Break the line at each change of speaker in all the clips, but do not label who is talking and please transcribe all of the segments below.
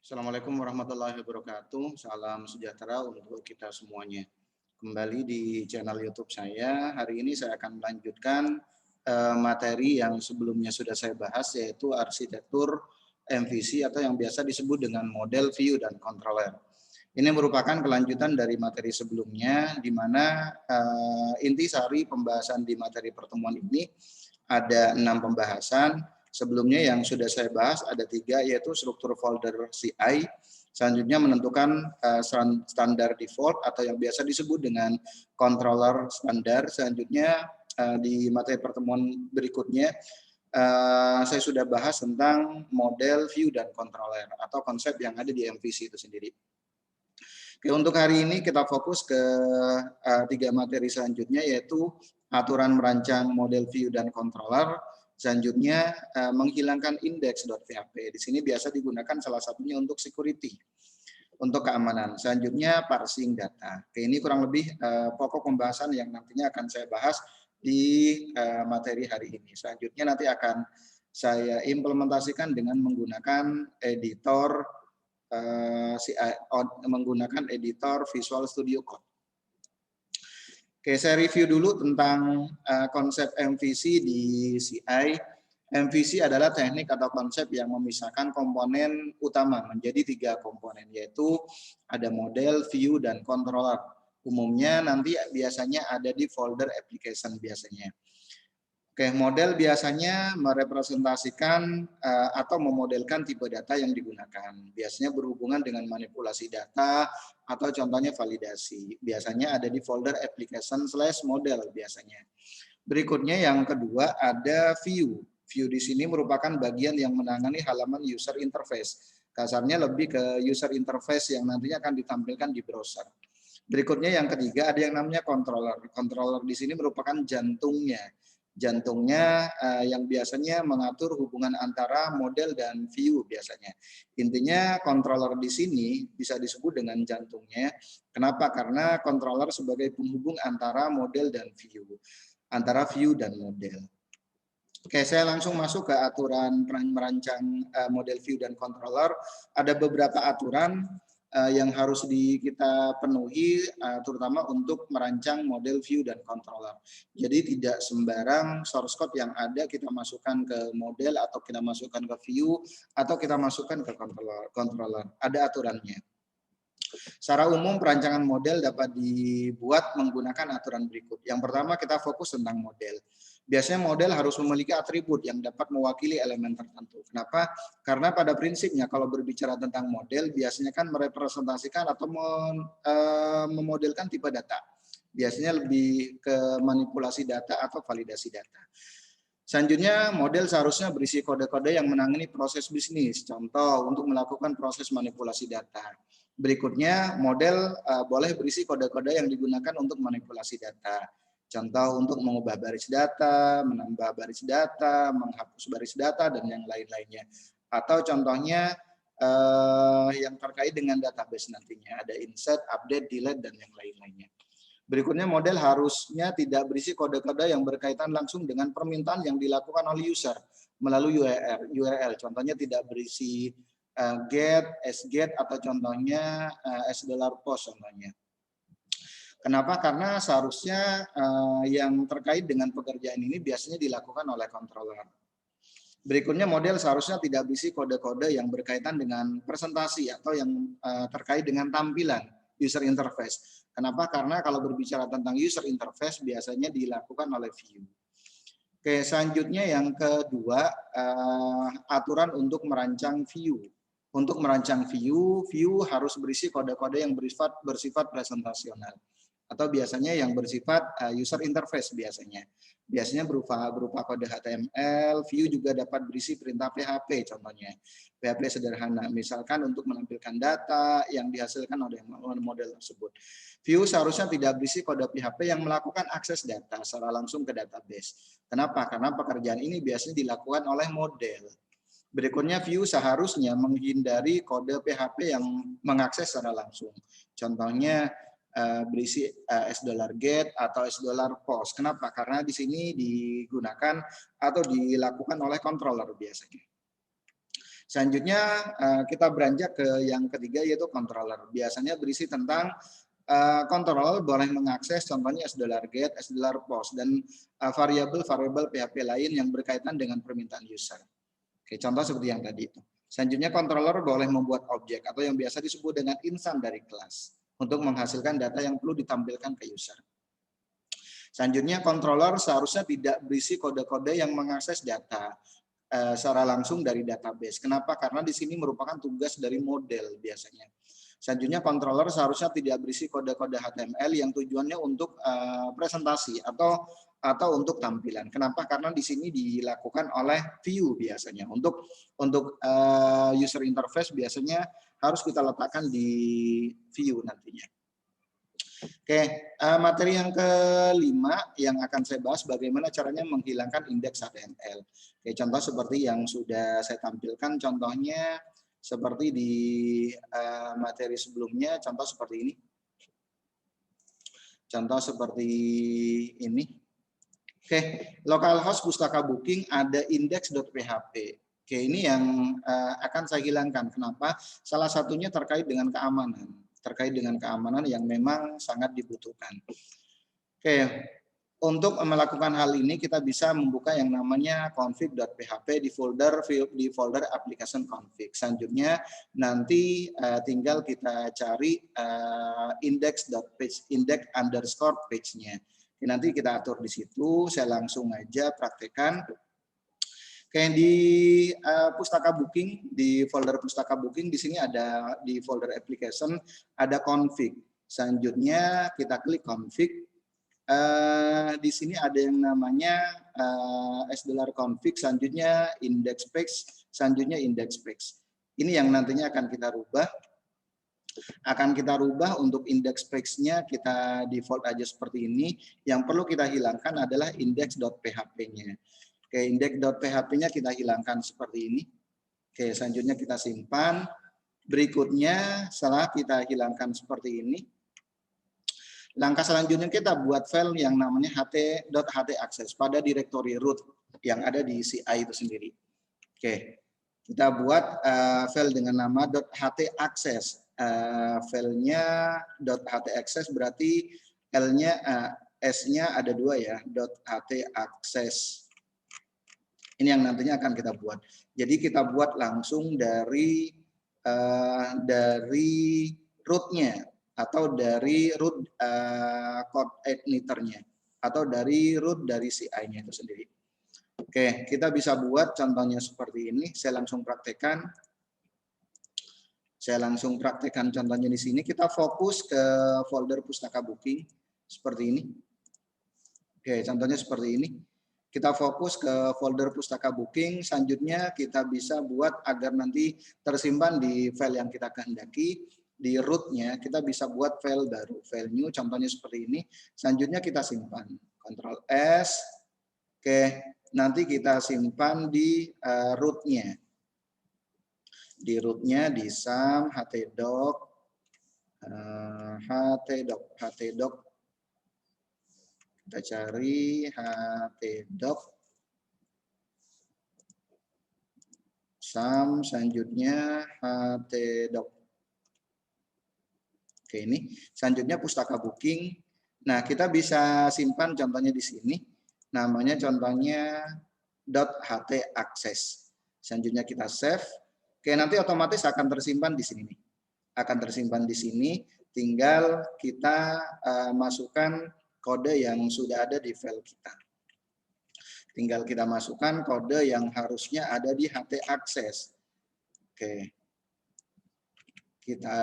Assalamualaikum warahmatullahi wabarakatuh. Salam sejahtera untuk kita semuanya. Kembali di channel YouTube saya. Hari ini saya akan melanjutkan materi yang sebelumnya sudah saya bahas, yaitu arsitektur MVC atau yang biasa disebut dengan model view dan controller. Ini merupakan kelanjutan dari materi sebelumnya, di mana intisari pembahasan di materi pertemuan ini ada 6 pembahasan. Sebelumnya yang sudah saya bahas ada 3, yaitu struktur folder CI, selanjutnya menentukan standar default atau yang biasa disebut dengan controller standar. Selanjutnya di materi pertemuan berikutnya saya sudah bahas tentang model view dan controller atau konsep yang ada di MVC itu sendiri. Oke, untuk hari ini kita fokus ke 3 materi selanjutnya, yaitu aturan merancang model view dan controller. Selanjutnya menghilangkan index.php. Di sini biasa digunakan salah satunya untuk security, untuk keamanan. Selanjutnya parsing data. Oke, ini kurang lebih pokok pembahasan yang nantinya akan saya bahas di materi hari ini. Selanjutnya nanti akan saya implementasikan dengan menggunakan editor menggunakan editor Visual Studio Code. Oke, saya review dulu tentang konsep MVC di CI. MVC adalah teknik atau konsep yang memisahkan komponen utama menjadi 3 komponen, yaitu ada model, view, dan controller. Umumnya nanti biasanya ada di folder application biasanya. Oke, model biasanya merepresentasikan atau memodelkan tipe data yang digunakan. Biasanya berhubungan dengan manipulasi data atau contohnya validasi. Biasanya ada di folder application/model biasanya. Berikutnya yang kedua ada view. View di sini merupakan bagian yang menangani halaman user interface. Kasarnya lebih ke user interface yang nantinya akan ditampilkan di browser. Berikutnya yang ketiga ada yang namanya controller. Controller di sini merupakan jantungnya yang biasanya mengatur hubungan antara model dan view biasanya. Intinya controller di sini bisa disebut dengan jantungnya. Kenapa? Karena controller sebagai penghubung antara model dan view, antara view dan model. Oke, saya langsung masuk ke aturan merancang model view dan controller. Ada beberapa aturan yang harus kita penuhi, terutama untuk merancang model view dan controller. Jadi tidak sembarang source code yang ada kita masukkan ke model atau kita masukkan ke view atau kita masukkan ke controller. Ada aturannya. Secara umum perancangan model dapat dibuat menggunakan aturan berikut. Yang pertama kita fokus tentang model. Biasanya model harus memiliki atribut yang dapat mewakili elemen tertentu. Kenapa? Karena pada prinsipnya kalau berbicara tentang model, biasanya kan merepresentasikan atau memodelkan tipe data. Biasanya lebih ke manipulasi data atau validasi data. Selanjutnya, model seharusnya berisi kode-kode yang menangani proses bisnis. Contoh, untuk melakukan proses manipulasi data. Berikutnya, model boleh berisi kode-kode yang digunakan untuk manipulasi data. Contoh untuk mengubah baris data, menambah baris data, menghapus baris data, dan yang lain-lainnya. Atau contohnya yang terkait dengan database nantinya. Ada insert, update, delete, dan yang lain-lainnya. Berikutnya model harusnya tidak berisi kode-kode yang berkaitan langsung dengan permintaan yang dilakukan oleh user melalui URL. Contohnya tidak berisi get, sget, atau contohnya $post contohnya. Kenapa? Karena seharusnya yang terkait dengan pekerjaan ini biasanya dilakukan oleh controller. Berikutnya model seharusnya tidak berisi kode-kode yang berkaitan dengan presentasi atau yang terkait dengan tampilan user interface. Kenapa? Karena kalau berbicara tentang user interface biasanya dilakukan oleh view. Oke, selanjutnya yang kedua aturan untuk merancang view. Untuk merancang view harus berisi kode-kode yang bersifat presentasional atau biasanya yang bersifat user interface biasanya. Biasanya berupa kode HTML, view juga dapat berisi perintah PHP contohnya. PHP sederhana, misalkan untuk menampilkan data yang dihasilkan oleh model tersebut. View seharusnya tidak berisi kode PHP yang melakukan akses data secara langsung ke database. Kenapa? Karena pekerjaan ini biasanya dilakukan oleh model. Berikutnya, view seharusnya menghindari kode PHP yang mengakses secara langsung. Contohnya berisi $get atau $post. Kenapa? Karena di sini digunakan atau dilakukan oleh controller biasanya. Selanjutnya kita beranjak ke yang ketiga yaitu controller. Biasanya berisi tentang controller boleh mengakses contohnya $get, $post, dan variabel-variabel PHP lain yang berkaitan dengan permintaan user. Oke, contoh seperti yang tadi itu. Selanjutnya controller boleh membuat objek atau yang biasa disebut dengan insan dari kelas untuk menghasilkan data yang perlu ditampilkan ke user. Selanjutnya controller seharusnya tidak berisi kode-kode yang mengakses data secara langsung dari database. Kenapa? Karena di sini merupakan tugas dari model biasanya. Selanjutnya controller seharusnya tidak berisi kode-kode HTML yang tujuannya untuk presentasi atau untuk tampilan. Kenapa? Karena di sini dilakukan oleh view biasanya. Untuk user interface biasanya harus kita letakkan di view nantinya. Oke, materi yang kelima yang akan saya bahas bagaimana caranya menghilangkan indeks HTML. Oke, contoh seperti yang sudah saya tampilkan, contohnya seperti di materi sebelumnya, contoh seperti ini. Contoh seperti ini. Oke, localhost pustaka booking ada index.php. Oke, ini yang akan saya hilangkan. Kenapa? Salah satunya terkait dengan keamanan. Terkait dengan keamanan yang memang sangat dibutuhkan. Oke, untuk melakukan hal ini kita bisa membuka yang namanya config.php di folder application config. Selanjutnya nanti tinggal kita cari index.page, index_page-nya. Nanti kita atur di situ. Saya langsung aja praktekkan. Kayak di pustaka booking, di folder pustaka booking di sini ada di folder application ada config. Selanjutnya kita klik config. Di sini ada yang namanya $config, selanjutnya index page, selanjutnya index page. Ini yang nantinya akan kita rubah. Untuk index page-nya kita default aja seperti ini. Yang perlu kita hilangkan adalah index.php-nya. Oke, index.php-nya kita hilangkan seperti ini. Oke, selanjutnya kita simpan. Berikutnya setelah kita hilangkan seperti ini, langkah selanjutnya kita buat file yang namanya ht.htaccess pada direktori root yang ada di CI itu sendiri. Oke, kita buat file dengan nama .htaccess. Filenya .htaccess berarti L-nya S-nya ada 2 ya, .htaccess. Ini yang nantinya akan kita buat. Jadi kita buat langsung dari root-nya atau dari root code igniternya atau dari root dari CI-nya itu sendiri. Oke, kita bisa buat contohnya seperti ini. Saya langsung praktekkan. Contohnya di sini. Kita fokus ke folder pustaka booking seperti ini. Oke, contohnya seperti ini. Kita fokus ke folder pustaka booking, selanjutnya kita bisa buat agar nanti tersimpan di file yang kita kehendaki, di root-nya kita bisa buat file baru, file new, contohnya seperti ini. Selanjutnya kita simpan, Ctrl S, oke, nanti kita simpan di root-nya. Di root-nya di sum htdoc, kita cari htdoc sum, selanjutnya htdoc. Oke, ini selanjutnya pustaka booking. Nah, kita bisa simpan contohnya di sini. Namanya contohnya .htaccess. Selanjutnya kita save. Oke, nanti otomatis akan tersimpan di sini nih. Akan tersimpan di sini, tinggal kita masukkan kode yang sudah ada di file kita. Tinggal kita masukkan kode yang harusnya ada di htaccess. Oke. Kita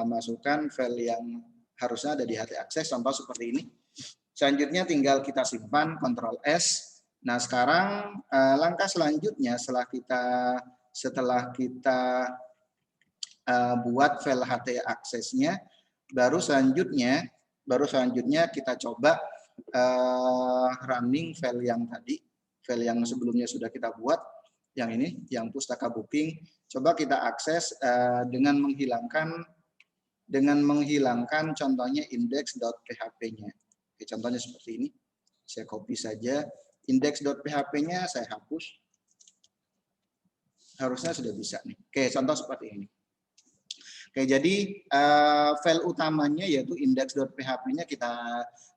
masukkan file yang harusnya ada di htaccess, contoh seperti ini. Selanjutnya tinggal kita simpan, Ctrl S. Nah, sekarang langkah selanjutnya setelah kita buat file htaccess-nya, baru selanjutnya kita coba running file yang tadi, file yang sebelumnya sudah kita buat, yang ini, yang pustaka booking. Coba kita akses dengan menghilangkan contohnya index.php-nya. Oke, contohnya seperti ini. Saya copy saja. Index.php-nya saya hapus. Harusnya sudah bisa nih. Oke, contoh seperti ini. Oke, jadi file utamanya yaitu index.php-nya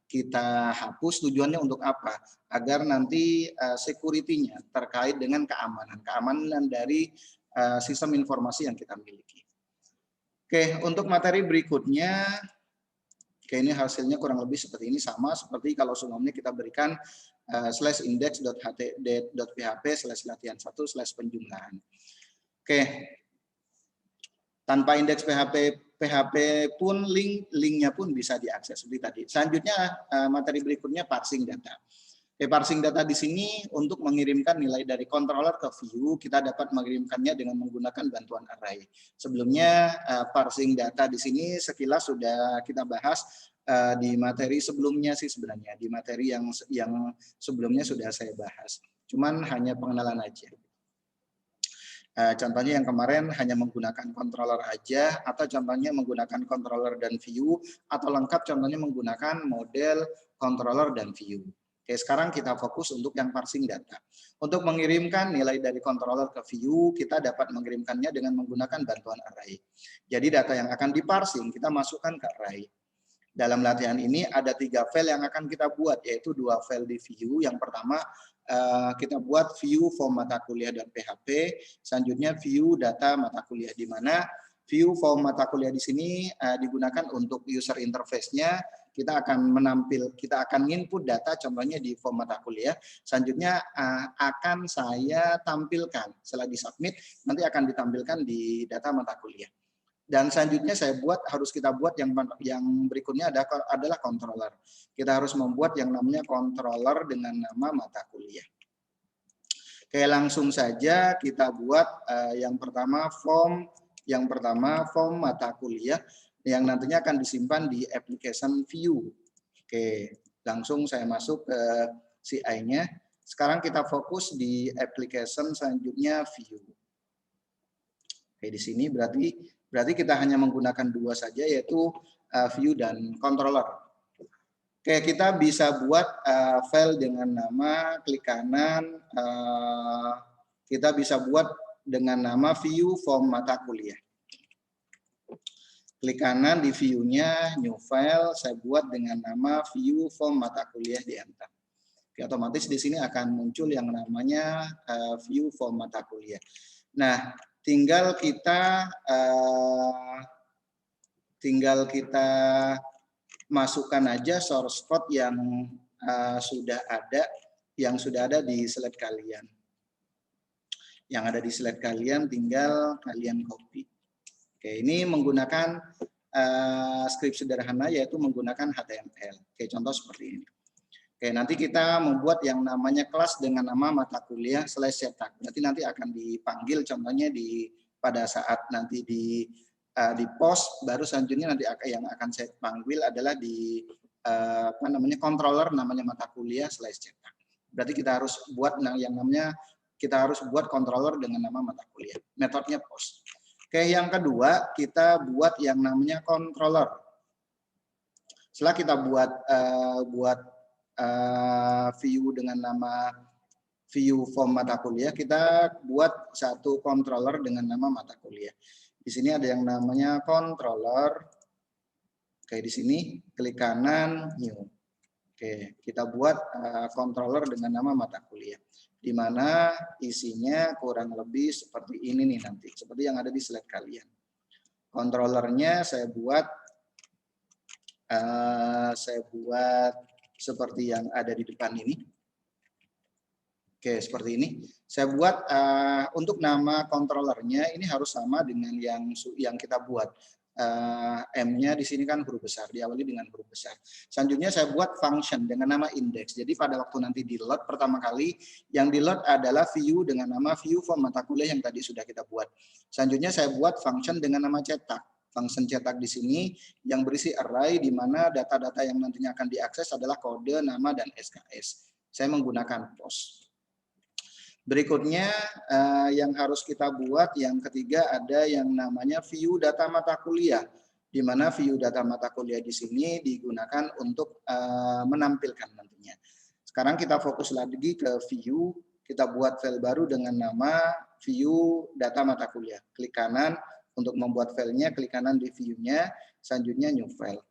kita hapus. Tujuannya untuk apa? Agar nanti security-nya terkait dengan keamanan dari sistem informasi yang kita miliki. Oke, untuk materi berikutnya, oke, ini hasilnya kurang lebih seperti ini, sama seperti kalau sebelumnya kita berikan /index.php/latihan1/penjumlahan. Oke, tanpa indeks PHP pun linknya pun bisa diakses seperti tadi. Selanjutnya materi berikutnya parsing data. Parsing data di sini untuk mengirimkan nilai dari controller ke view, kita dapat mengirimkannya dengan menggunakan bantuan array. Sebelumnya parsing data di sini sekilas sudah kita bahas di materi sebelumnya sih sebenarnya, di materi yang sebelumnya sudah saya bahas. Cuman hanya pengenalan aja. Contohnya yang kemarin hanya menggunakan controller aja, atau contohnya menggunakan controller dan view, atau lengkap contohnya menggunakan model controller dan view. Oke, sekarang kita fokus untuk yang parsing data. Untuk mengirimkan nilai dari controller ke view, kita dapat mengirimkannya dengan menggunakan bantuan array. Jadi data yang akan diparsing kita masukkan ke array. Dalam latihan ini ada 3 file yang akan kita buat, yaitu 2 file di view. Yang pertama kita buat view form mata kuliah.php, selanjutnya view data mata kuliah, di mana view form mata kuliah di sini digunakan untuk user interface-nya. Kita akan input data contohnya di form mata kuliah. Selanjutnya akan saya tampilkan setelah disubmit, nanti akan ditampilkan di data mata kuliah. Dan selanjutnya harus kita buat yang berikutnya adalah controller. Kita harus membuat yang namanya controller dengan nama mata kuliah. Oke, langsung saja kita buat yang pertama form mata kuliah yang nantinya akan disimpan di application view. Oke, langsung saya masuk ke CI-nya. Sekarang kita fokus di application selanjutnya view. Oke, di sini berarti kita hanya menggunakan 2 saja, yaitu view dan controller. Oke, kita bisa buat file dengan nama, klik kanan, kita bisa buat dengan nama view form mata kuliah. Klik kanan di view-nya, new file, saya buat dengan nama view form mata kuliah, di enter. Oke, otomatis di sini akan muncul yang namanya view form mata kuliah. Nah, tinggal kita masukkan aja source code yang sudah ada di slide kalian. Yang ada di slide kalian tinggal kalian copy. Oke, ini menggunakan script sederhana, yaitu menggunakan HTML. Oke, contoh seperti ini. Oke, nanti kita membuat yang namanya kelas dengan nama mata kuliah /cetak. Berarti nanti akan dipanggil contohnya pada saat nanti di post, baru selanjutnya nanti yang akan saya panggil adalah di controller namanya mata kuliah /cetak. Berarti kita harus buat controller dengan nama mata kuliah. Metodenya post. Oke, yang kedua kita buat yang namanya controller. Setelah kita buat view dengan nama view form mata kuliah, kita buat satu controller dengan nama mata kuliah. Di sini ada yang namanya controller. Oke, di sini klik kanan new. Oke, kita buat controller dengan nama mata kuliah, di mana isinya kurang lebih seperti ini nih nanti, seperti yang ada di slide kalian. Controllernya saya buat seperti yang ada di depan ini. Oke, seperti ini. Saya buat untuk nama controllernya ini harus sama dengan yang kita buat. M-nya di sini kan huruf besar, diawali dengan huruf besar. Selanjutnya saya buat function dengan nama index. Jadi pada waktu nanti di load pertama kali, yang di load adalah view dengan nama view form mata kuliah yang tadi sudah kita buat. Selanjutnya saya buat function dengan nama cetak. Function cetak di sini yang berisi array, di mana data-data yang nantinya akan diakses adalah kode, nama, dan SKS. Saya menggunakan post. Berikutnya yang harus kita buat, yang ketiga ada yang namanya view data mata kuliah, di mana view data mata kuliah di sini digunakan untuk menampilkan nantinya. Sekarang kita fokus lagi ke view. Kita buat file baru dengan nama view data mata kuliah. Klik kanan untuk membuat filenya, klik kanan di view-nya, selanjutnya new file.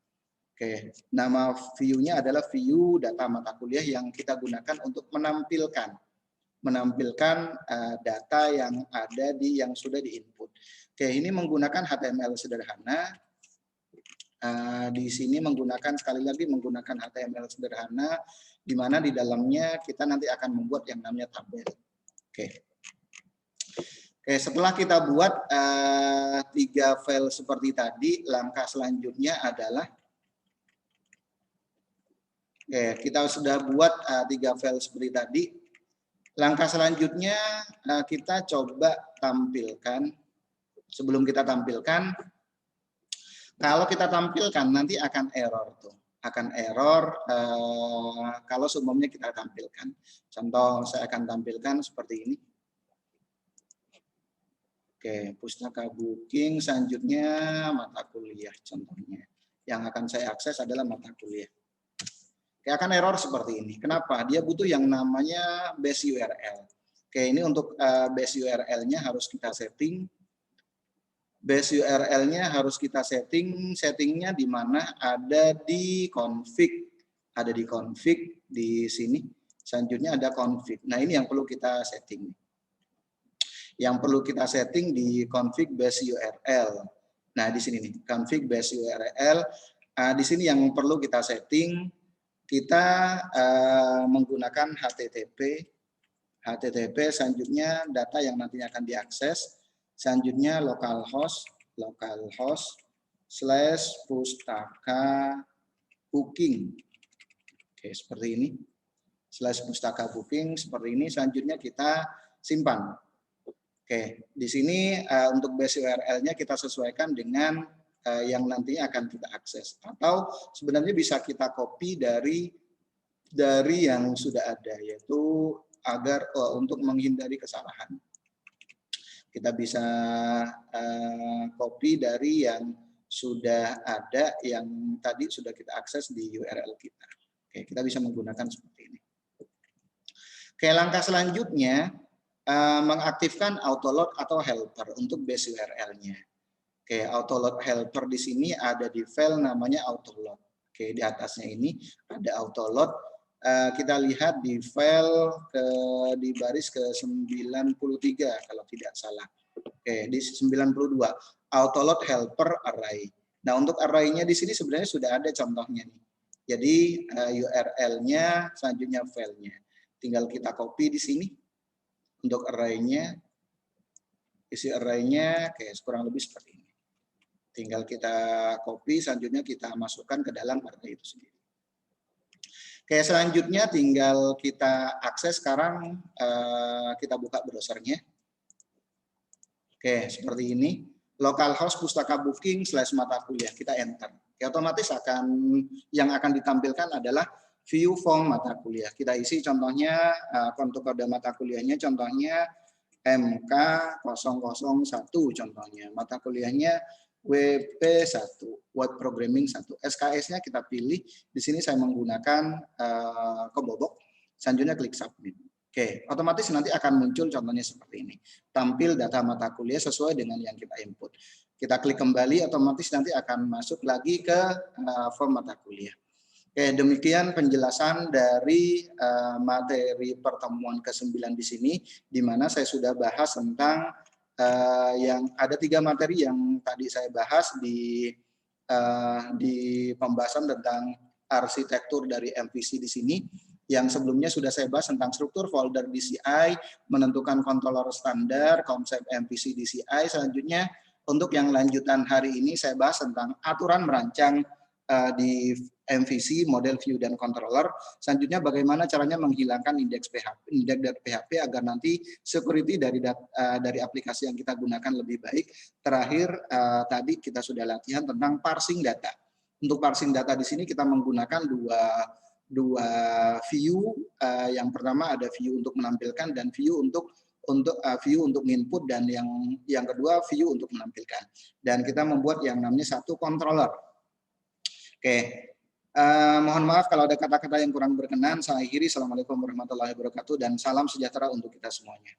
Oke, nama view-nya adalah view data mata kuliah yang kita gunakan untuk menampilkan data yang ada yang sudah di-input. Oke, ini menggunakan HTML sederhana. Di sini sekali lagi menggunakan HTML sederhana, di mana di dalamnya kita nanti akan membuat yang namanya tabel. Oke, setelah kita buat 3 file seperti tadi, langkah selanjutnya adalah kita sudah buat 3 file seperti tadi. Langkah selanjutnya kita coba tampilkan. Sebelum kita tampilkan, kalau kita tampilkan nanti akan error tuh. Akan error kalau sebelumnya kita tampilkan. Contoh saya akan tampilkan seperti ini. Oke, pustaka booking, selanjutnya mata kuliah contohnya. Yang akan saya akses adalah mata kuliah. Oke, akan error seperti ini. Kenapa? Dia butuh yang namanya base URL. Oke, ini untuk base URL-nya harus kita setting. Base URL-nya harus kita settingnya di mana ada di config, di sini. Selanjutnya ada config. Nah, ini yang perlu kita setting. Yang perlu kita setting di config base URL. Nah, di sini nih, config base URL. Di sini yang perlu kita setting, kita menggunakan HTTP, selanjutnya data yang nantinya akan diakses. Selanjutnya localhost /pustaka booking. Oke, seperti ini. /pustaka booking seperti ini. Selanjutnya kita simpan. Oke, di sini untuk base URL-nya kita sesuaikan dengan yang nantinya akan kita akses. Atau sebenarnya bisa kita copy dari yang sudah ada, yaitu agar untuk menghindari kesalahan. Kita bisa copy dari yang sudah ada, yang tadi sudah kita akses di URL kita. Oke, kita bisa menggunakan seperti ini. Oke, langkah selanjutnya mengaktifkan autoload atau helper untuk base URL-nya. Oke, autoload helper di sini ada di file namanya autoload. Oke, di atasnya ini ada autoload. Kita lihat di file di baris ke-93 kalau tidak salah. Oke, di 92 autoload helper array. Nah, untuk array-nya di sini sebenarnya sudah ada contohnya nih. Jadi URL-nya selanjutnya file-nya. Tinggal kita copy di sini untuk array-nya. Isi array-nya kayak kurang lebih seperti ini. Tinggal kita copy, selanjutnya kita masukkan ke dalam array itu sendiri. Oke, selanjutnya tinggal kita akses sekarang, kita buka browsernya. Oke, seperti ini. Localhost pustaka booking /mata kuliah. Kita enter. Oke, otomatis yang akan ditampilkan adalah view form mata kuliah. Kita isi contohnya, untuk kode mata kuliahnya contohnya MK001 contohnya. Mata kuliahnya WP1, Web Programming 1. SKS-nya kita pilih. Di sini saya menggunakan Kobobok. Selanjutnya klik submit. Oke, otomatis nanti akan muncul contohnya seperti ini. Tampil data mata kuliah sesuai dengan yang kita input. Kita klik kembali, otomatis nanti akan masuk lagi ke form mata kuliah. Oke, demikian penjelasan dari materi pertemuan ke-9 di sini, di mana saya sudah bahas tentang yang ada 3 materi yang tadi saya bahas di pembahasan tentang arsitektur dari MVC di sini. Yang sebelumnya sudah saya bahas tentang struktur folder DCI, menentukan controller standar, konsep MVC DCI. Selanjutnya untuk yang lanjutan hari ini saya bahas tentang aturan merancang di MVC, model view dan controller. Selanjutnya bagaimana caranya menghilangkan indeks PHP agar nanti security dari aplikasi yang kita gunakan lebih baik. Terakhir tadi kita sudah latihan tentang parsing data. Untuk parsing data di sini kita menggunakan dua view. Yang pertama ada view untuk menampilkan dan view untuk input, dan yang kedua view untuk menampilkan. Dan kita membuat yang namanya satu controller. Oke, Mohon maaf kalau ada kata-kata yang kurang berkenan. Saya akhiri. Assalamualaikum warahmatullahi wabarakatuh dan salam sejahtera untuk kita semuanya.